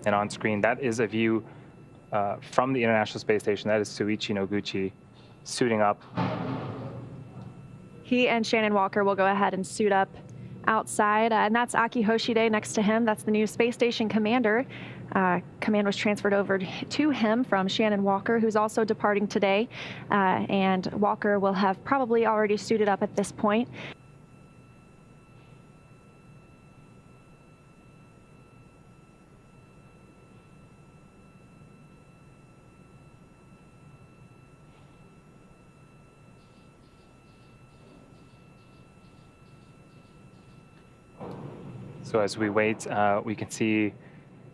And on screen, that is a view from the International Space Station. That is Soichi Noguchi suiting up. He and Shannon Walker will go ahead and suit up outside, and that's Aki Hoshide next to him. That's the new space station commander. Command was transferred over to him from Shannon Walker, who's also departing today, and Walker will have probably already suited up at this point. So as we wait, we can see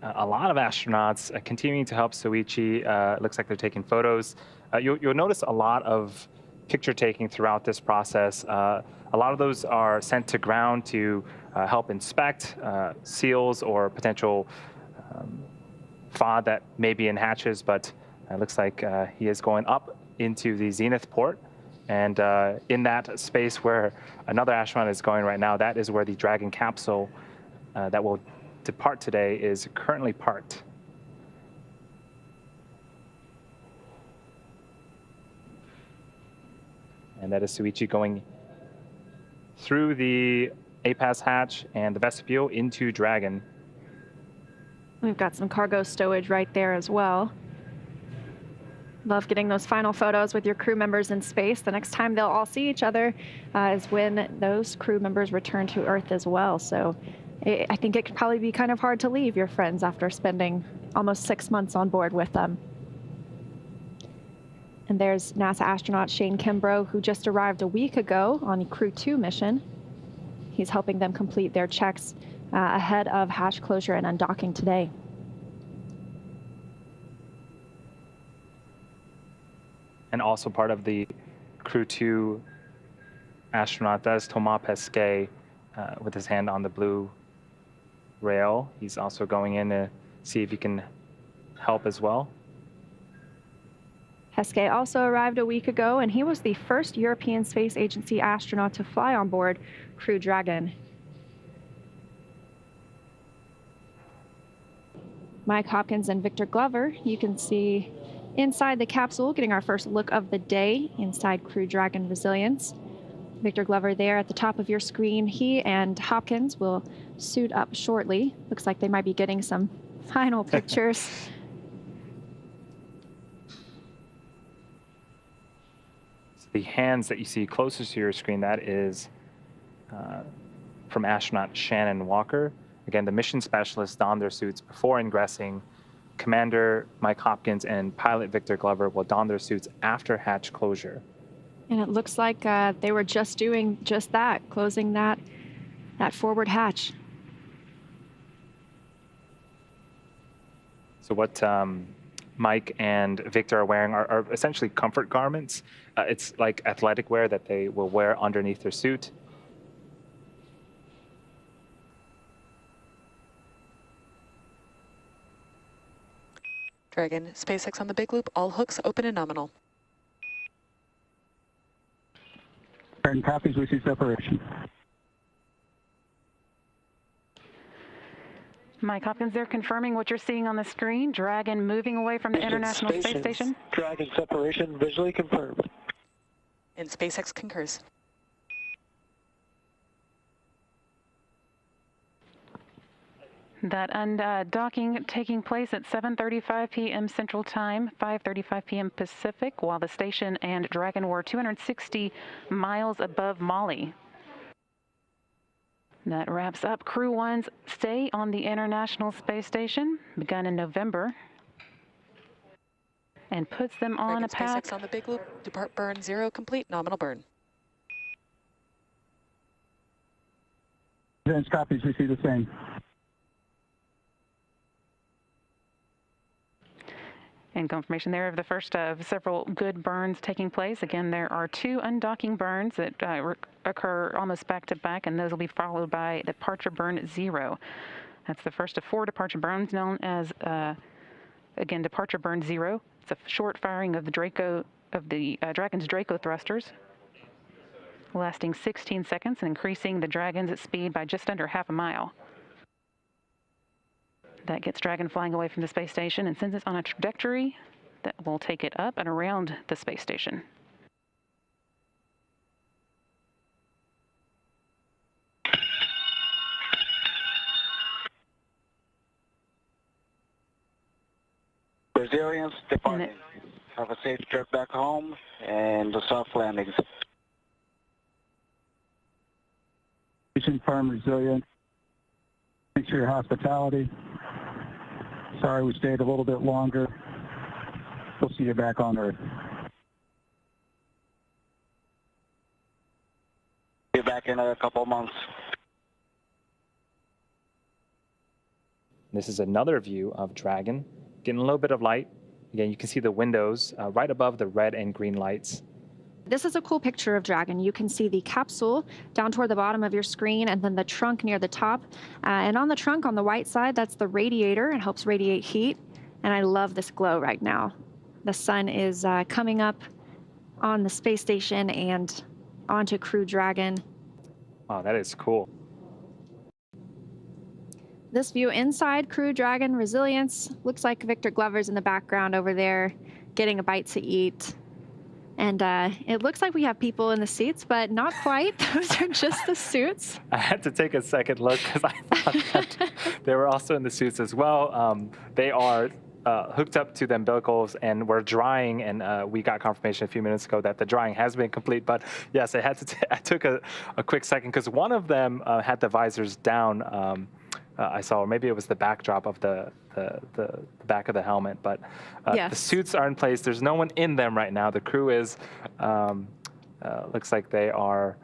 a lot of astronauts continuing to help Soichi. It looks like they're taking photos. You'll notice a lot of picture taking throughout this process. A lot of those are sent to ground to help inspect seals or potential FOD that may be in hatches, but it looks like he is going up into the zenith port. And in that space where another astronaut is going right now, that is where the Dragon capsule that will depart today is currently parked. And that is Soichi going through the APAS hatch and the vestibule into Dragon. We've got some cargo stowage right there as well. Love getting those final photos with your crew members in space. The next time they'll all see each other is when those crew members return to Earth as well. So I think it could probably be kind of hard to leave your friends after spending almost 6 months on board with them. And there's NASA astronaut Shane Kimbrough, who just arrived a week ago on the Crew-2 mission. He's helping them complete their checks ahead of hatch closure and undocking today. And also part of the Crew-2 astronaut, that is Thomas Pesquet with his hand on the blue rail. He's also going in to see if he can help as well. Pesquet also arrived a week ago, and he was the first European Space Agency astronaut to fly on board Crew Dragon. Mike Hopkins and Victor Glover, you can see inside the capsule, getting our first look of the day inside Crew Dragon Resilience. Victor Glover there at the top of your screen. He and Hopkins will suit up shortly. Looks like they might be getting some final pictures. So the hands that you see closest to your screen, that is from astronaut Shannon Walker. Again, the mission specialists don their suits before ingressing. Commander Mike Hopkins and pilot Victor Glover will don their suits after hatch closure. And it looks like they were just doing just that, closing that forward hatch. So what Mike and Victor are wearing are essentially comfort garments. It's like athletic wear that they will wear underneath their suit. Dragon, SpaceX on the big loop, all hooks open and nominal. Dragon copies, we see separation. Mike Hopkins there confirming what you're seeing on the screen. Dragon moving away from the International Space Station. Dragon separation visually confirmed. And SpaceX concurs. That undocking taking place at 7:35 p.m. Central Time, 5:35 p.m. Pacific, while the station and Dragon were 260 miles above Mali. That wraps up Crew-1's stay on the International Space Station, begun in November, and puts them on a path. SpaceX on the big loop, depart burn 0 complete, nominal burn. Advanced copies, we see the same. And confirmation there of the first of several good burns taking place. Again, there are 2 undocking burns that occur almost back to back, and those will be followed by departure burn 0. That's the first of 4 departure burns, known as, again, departure burn 0. It's a short firing of the Dragon's Draco thrusters, lasting 16 seconds and increasing the Dragon's speed by just under half a mile. That gets Dragon flying away from the space station and sends it on a trajectory that will take it up and around the space station. Resilience departing. Have a safe trip back home and the soft landings. Mission firm resilience. Thanks for your hospitality. Sorry we stayed a little bit longer. We'll see you back on Earth. Be back in a couple months. This is another view of Dragon, getting a little bit of light. Again, you can see the windows right above the red and green lights. This is a cool picture of Dragon. You can see the capsule down toward the bottom of your screen and then the trunk near the top. And on the trunk on the white side, that's the radiator. It helps radiate heat. And I love this glow right now. The sun is coming up on the space station and onto Crew Dragon. Wow, that is cool. This view inside Crew Dragon Resilience looks like Victor Glover's in the background over there getting a bite to eat. And it looks like we have people in the seats, but not quite. Those are just the suits. I had to take a second look because I thought that they were also in the suits as well. They are hooked up to the umbilicals and we're drying, and we got confirmation a few minutes ago that the drying has been complete. But yes, I took a quick second because one of them had the visors down. I saw, or maybe it was the backdrop of the back of the helmet, but yes. The suits are in place. There's no one in them right now. The crew is, looks like they are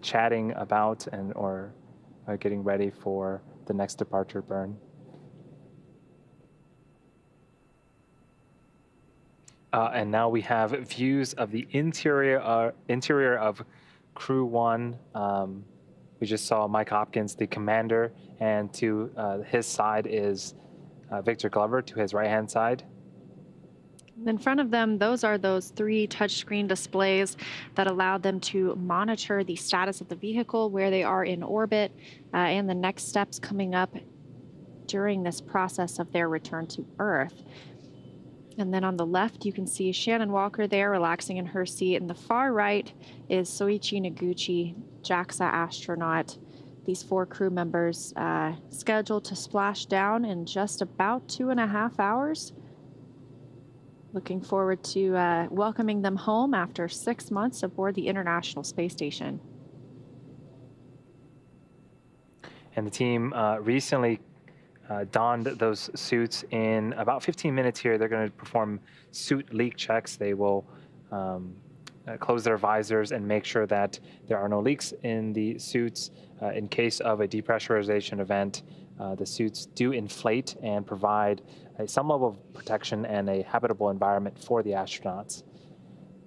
chatting about or getting ready for the next departure burn. And now we have views of the interior of Crew-1. We just saw Mike Hopkins, the commander, and to his side is Victor Glover, to his right-hand side. In front of them, those are those 3 touchscreen displays that allow them to monitor the status of the vehicle, where they are in orbit, and the next steps coming up during this process of their return to Earth. And then on the left, you can see Shannon Walker there relaxing in her seat. And the far right is Soichi Noguchi, JAXA astronaut. These 4 crew members scheduled to splash down in just about 2.5 hours. Looking forward to welcoming them home after 6 months aboard the International Space Station. And the team recently donned those suits. In about 15 minutes here, they're going to perform suit leak checks. They will close their visors and make sure that there are no leaks in the suits. In case of a depressurization event, the suits do inflate and provide some level of protection and a habitable environment for the astronauts.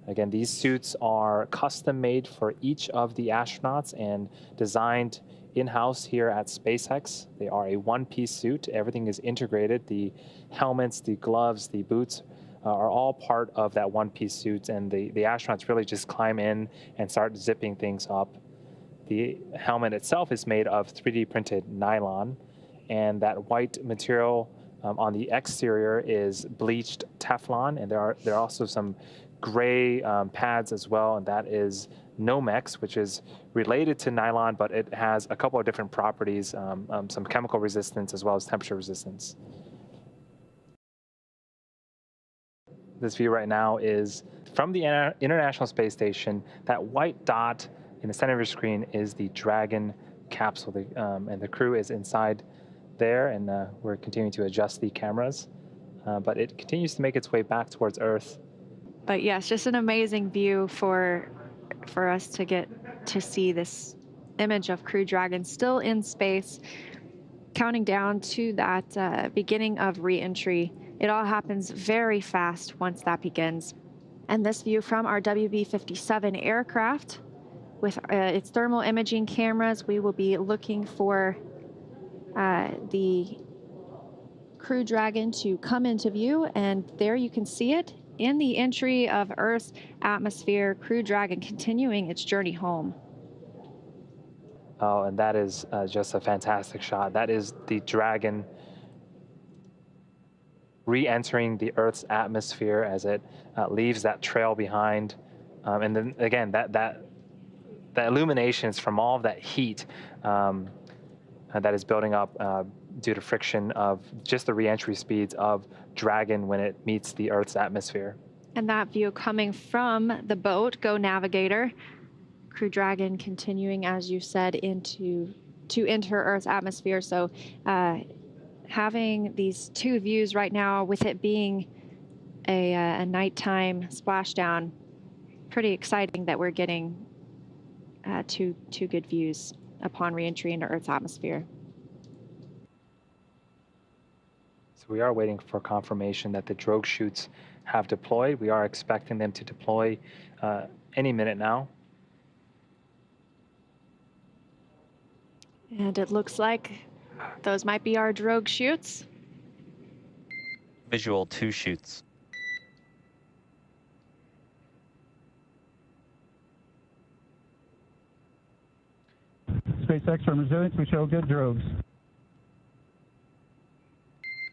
Again, these suits are custom made for each of the astronauts and designed in-house here at SpaceX. They are a one-piece suit. Everything is integrated. The helmets, the gloves, the boots are all part of that one-piece suit, and the astronauts really just climb in and start zipping things up. The helmet itself is made of 3D printed nylon, and that white material on the exterior is bleached Teflon, and there are also some gray pads as well, and that is Nomex, which is related to nylon, but it has a couple of different properties, some chemical resistance as well as temperature resistance. This view right now is from the International Space Station. That white dot in the center of your screen is the Dragon capsule, and the crew is inside there, and we're continuing to adjust the cameras, but it continues to make its way back towards Earth. But yes, just an amazing view for us to get to see this image of Crew Dragon still in space, counting down to that beginning of re-entry. It all happens very fast once that begins. And this view from our WB-57 aircraft with its thermal imaging cameras, we will be looking for the Crew Dragon to come into view, and there you can see it in the entry of Earth's atmosphere, Crew Dragon continuing its journey home. Oh, and that is just a fantastic shot. That is the Dragon re-entering the Earth's atmosphere as it leaves that trail behind. And then again, that illumination is from all of that heat that is building up due to friction of just the re-entry speeds of Dragon when it meets the Earth's atmosphere. And that view coming from the boat, Go Navigator, Crew Dragon continuing, as you said, to enter Earth's atmosphere. So having these two views right now, with it being a nighttime splashdown, pretty exciting that we're getting two good views upon reentry into Earth's atmosphere. So we are waiting for confirmation that the drogue chutes have deployed. We are expecting them to deploy any minute now. And it looks like those might be our drogue chutes. Visual 2 chutes. SpaceX from Resilience, we show good drogues.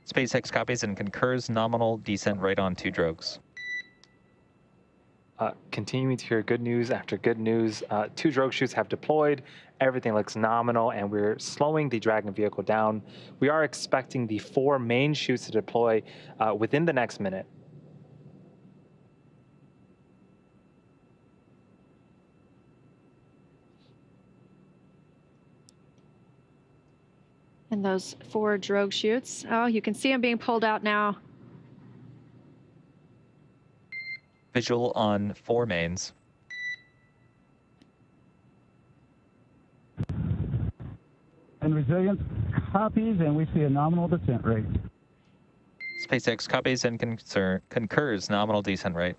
SpaceX copies and concurs nominal descent right on 2 drogues. Continuing to hear good news after good news. 2 drogue chutes have deployed. Everything looks nominal, and we're slowing the Dragon vehicle down. We are expecting the 4 main chutes to deploy within the next minute. And those 4 drogue chutes, oh, you can see them being pulled out now. Visual on 4 mains. And Resilience copies, and we see a nominal descent rate. SpaceX copies and concurs nominal descent rate.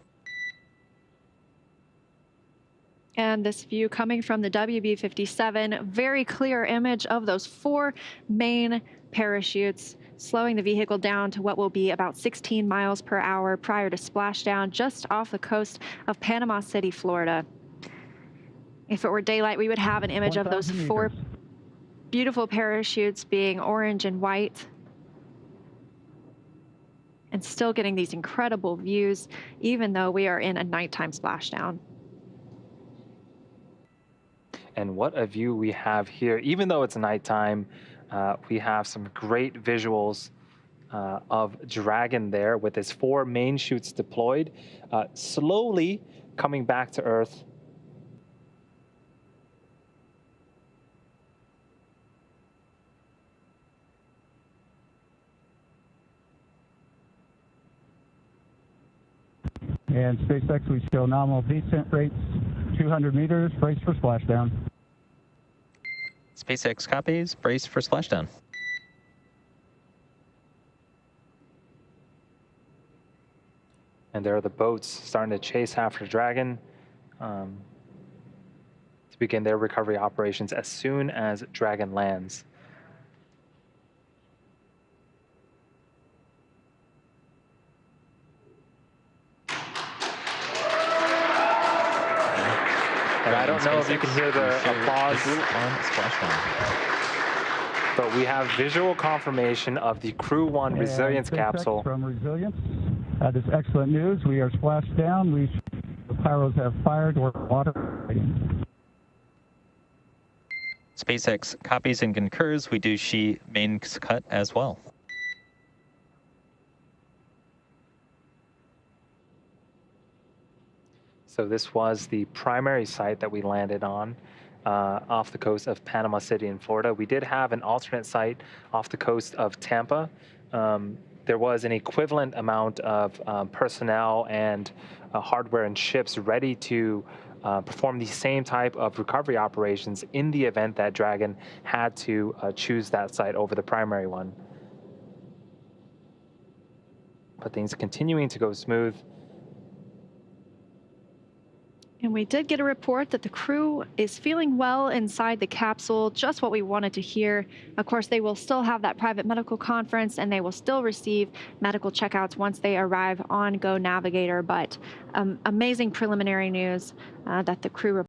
And this view coming from the WB-57, very clear image of those 4 main parachutes, slowing the vehicle down to what will be about 16 miles per hour prior to splashdown just off the coast of Panama City, Florida. If it were daylight, we would have an image of those 4 beautiful parachutes being orange and white, and still getting these incredible views, even though we are in a nighttime splashdown. And what a view we have here. Even though it's nighttime, we have some great visuals of Dragon there with its 4 main chutes deployed, slowly coming back to Earth. And SpaceX, we show nominal descent rates, 200 meters, brace for splashdown. SpaceX copies, brace for splashdown. And there are the boats starting to chase after Dragon to begin their recovery operations as soon as Dragon lands. And I don't know if you can hear the applause, but we have visual confirmation of the Crew-1 Resilience capsule. From Resilience, this excellent news. We are splashed down. The pyros have fired. We're water. SpaceX copies and concurs. We do see mains cut as well. So this was the primary site that we landed on off the coast of Panama City in Florida. We did have an alternate site off the coast of Tampa. There was an equivalent amount of personnel and hardware and ships ready to perform the same type of recovery operations in the event that Dragon had to choose that site over the primary one. But things continuing to go smooth. And we did get a report that the crew is feeling well inside the capsule, just what we wanted to hear. Of course, they will still have that private medical conference, and they will still receive medical checkouts once they arrive on Go Navigator. But amazing preliminary news that the crew